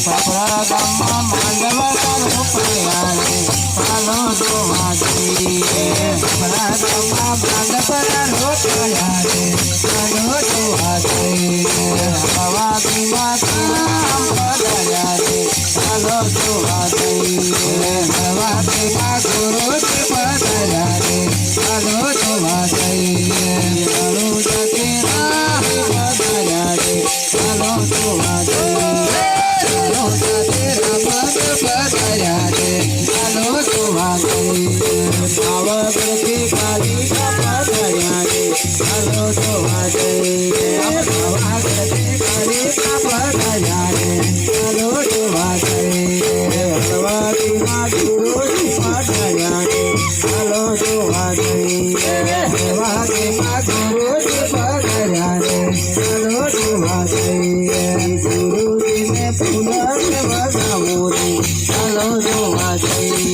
પાપડા ગામમાં માંડવા રોપાયા રે પાલો જોવા જઈએ પાપડા ગામમાં માંડવા રોપાયા રે પાલો જોવા જઈએ હવાતીમાં કામ પધાર્યા રે પાલો જોવા જઈએ હવાતીમાં ગુરુજી પધાર્યા રે પાલો જોવા જઈએ ગળું જતે રાહી પધાર્યા રે પાલો જોવા જઈએ પાવાગઢથી કાળી પધાર્યા રે ચાલો જોવા જઈએ પાવાગઢથી કાળી પધાર્યા રે ચાલો જોવા જઈએ હળવાદીમાં ગુરુજી પધાર્યા રે ચાલો જોવા જઈએ હળવાદીમાં ગુરુજી પધાર્યા રે ચાલો જોવા જઈએ ગુરુજીને ફૂલને વગાવો રે ચાલો જોવા જઈએ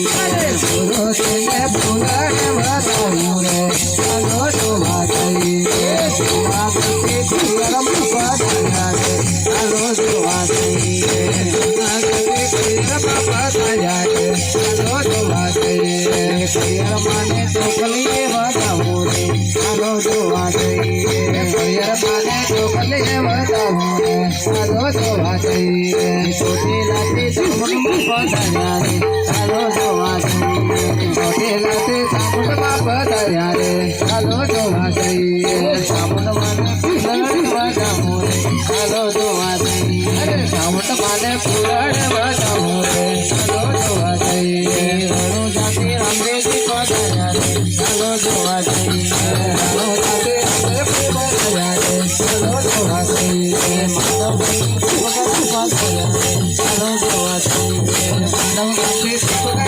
ગુરુજીને ફૂલને વગાવો રે ચાલો જોવા જઈએ જુનાગઢથી ખીરમ પધાર્યા રે ચાલો જોવા જઈએ જુનાગઢથી ખીરમ પધાર્યા રે ચાલો જોવા જઈએ ખીરમાને ચોકલીએ વગાવો રે ચાલો જોવા જઈએ ખીરમાને ચોકલીએ વગાવો રે ચાલો જોવા જઈએ ચોટીલાથી ચામુંડમાં પધાર્યા રે ચાલો જોવા જઈએ ચોટીલાથી ચામુંડમાં પધાર્યા રે ચાલો જોવા જઈએ ચામુંડમાને ફૂલડ વગાવો રે ચાલો જોવા જઈએ ચામુંડમાને ફૂલડ વગાવો રે ચાલો જોવા જઈએ રણુજાથી રામદેવજી પધાર્યા રે ચાલો જોવા જઈએ રણુજાથી રામદેવજી પધાર્યા રે ચાલો જોવા જઈએ માધવજી પધાર્યા રે ચાલો જોવા જઈએ માધવજી